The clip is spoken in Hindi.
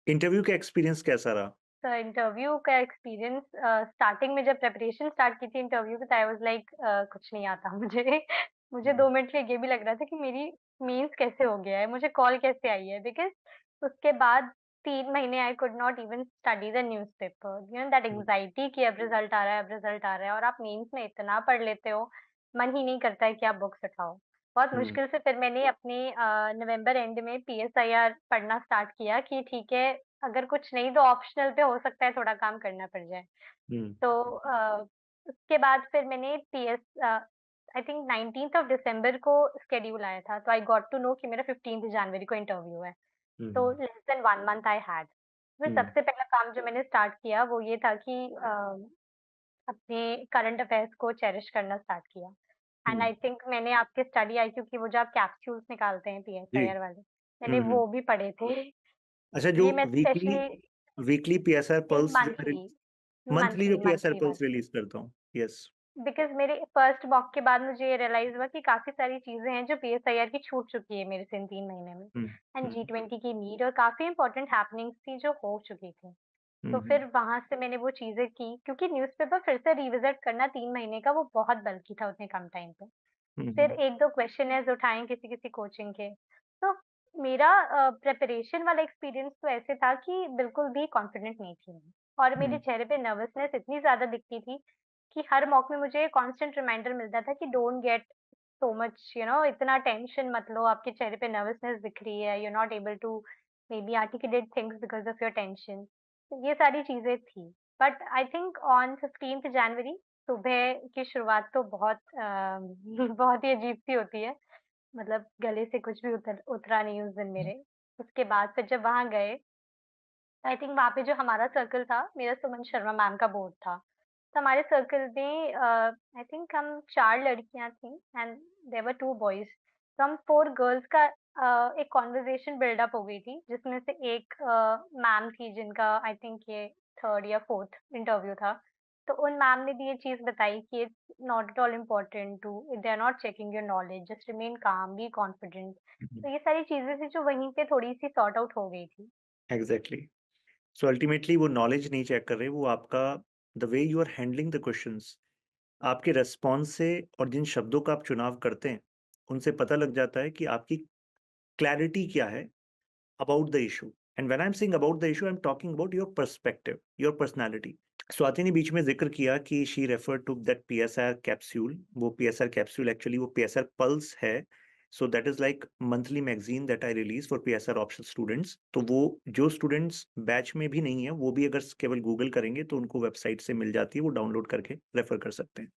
इंटरव्यू का एक्सपीरियंस कैसा रहा? तो इंटरव्यू का एक्सपीरियंस स्टार्टिंग में जब प्रिपरेशन स्टार्ट की थी इंटरव्यू की, तो आई वाज़ लाइक कुछ नहीं आता मुझे। मुझे हुँ, 2 मिनट के लिए ये भी लग रहा था कि मेरी मीन्स कैसे हो गया है, मुझे कॉल कैसे आई है, बिकॉज़ उसके बाद 3 महीने I could not even study the newspaper. You know that hmm, anxiety कि अब रिज़ल्ट आ रहा है, अब रिज़ल्ट आ रहा है और आप मीन्स में इतना पढ़ लेते हो, मन ही नहीं करता है कि आप बुक्स उठाओ। बहुत हुँ, मुश्किल से फिर मैंने अपने नवंबर एंड में पीएसआईआर पढ़ना स्टार्ट किया कि ठीक है, अगर कुछ नहीं तो ऑप्शनल पे हो सकता है थोड़ा काम करना पड़ जाए। हुँ, तो उसके बाद फिर मैंने I think 19th of December को शेड्यूल आया था, तो आई गॉट टू नो कि मेरा 15th जनवरी को इंटरव्यू है। हुँ, तो हुँ, less than 1 month I had. फिर हुँ, सबसे पहला काम जो मैंने स्टार्ट किया वो ये था कि अपने करंट अफेयर्स को चेरिश करना स्टार्ट किया। एंड हुँ, आई थिंक मैंने आपके स्टडी आईक्यू की वो जो आप कैप्सूल्स निकालते हैं जी। पीएसआईआर वाले, मैंने हुँ, हुँ। वो भी पढ़े थे। अच्छा जो ये मैं वीकली स्पेशली वीकली पीएसआर नहीं पल्स जो मैं मंथली, मंथली जो PSR monthly pulse monthly. Release करता हूँ। यस। बिकॉज़ मेरे फर्स्ट मॉक के बाद मुझे ये रियलाइज़ हुआ कि काफ़ी सारी चीज़ें हैं जो पीएसआईआर की छूट चुकी है मेरे से इन 3 महीने में। हुँ, एंड हुँ, जी20 की नीड और काफ़ी इम्पोर्टेंट हैपनिंग्स थी जो हो चुकी थी। हुँ, तो हुँ, फिर वहाँ से मैंने वो चीज़ें की क्योंकि न्यूज़पेपर फिर से रिविज़िट करना 3 महीने का वो बहुत बल्की था उतने कम टाइम पे। हुँ, फिर हुँ, 1-2 क्वेश्चनेयर्स उठाए किसी-किसी कोचिंग के। तो मेरा प्रिपरेशन वाला एक्सपीरियंस तो ऐसे था कि बिल्कुल भी कॉन्फिडेंट नहीं थी मैं और मेरे हुँ, चेहरे पे नर्वसनेस इतनी ज़्यादा दिखती थी कि हर मॉक में मुझे कांस्टेंट रिमाइंडर मिलता था कि डोंट गेट सो मच इतना टेंशन मत लो, आपके चेहरे पे नर्वसनेस दिख रही है, you are not able to maybe articulate things because of your tension. तो ये सारी चीज़ें थी। But I think on 15th January सुबह की शुरुआत तो बहुत बहुत ही अजीब-सी होती है। मतलब गले से कुछ भी उतरा नहीं उस दिन मेरे। उसके बाद फिर जब वहाँ गए, आई थिंक वहाँ पे जो हमारा सर्कल था, मेरा सुमन शर्मा मैम का बोर्ड था। तो हमारे सर्कल में आई थिंक हम 4 लड़कियाँ थीं एंड देयर वर 2 बॉयज़। तो हम 4 गर्ल्स का एक कन्वर्सेशन बिल्डअप हो गई थी, जिसमें से एक मैम थी जिनका आई थिंक ये 3rd या 4th इंटरव्यू था। तो उन मैम ने भी ये चीज़ बताई कि it's not at all important to they are not checking your knowledge, just remain calm, be confident. हुँ, तो ये सारी चीज़ें थी जो वहीं पे थोड़ी-सी सॉर्ट आउट हो गई थी। एग्ज़ैक्टली। सो अल्टीमेटली वो नॉलेज नहीं चेक कर रहे, वो आपका the way you are handling the questions, आपके रिस्पॉन्स से और जिन शब्दों का आप चुनाव करते हैं, उनसे पता लग जाता है कि आपकी क्लैरिटी क्या है about the issue. And when I'm saying about the issue, I'm talking about your perspective, your personality. Swati ने बीच में जिक्र किया कि she refer to that PSR capsule. वो पीएसआर कैप्सूल एक्चुअली वो पीएसआर पल्स है। So that is like monthly magazine that I release for PSR option students. तो वो जो स्टूडेंट्स बैच में भी नहीं है वो भी अगर केवल गूगल करेंगे तो उनको वेबसाइट से मिल जाती है, वो डाउनलोड करके रेफर कर सकते हैं।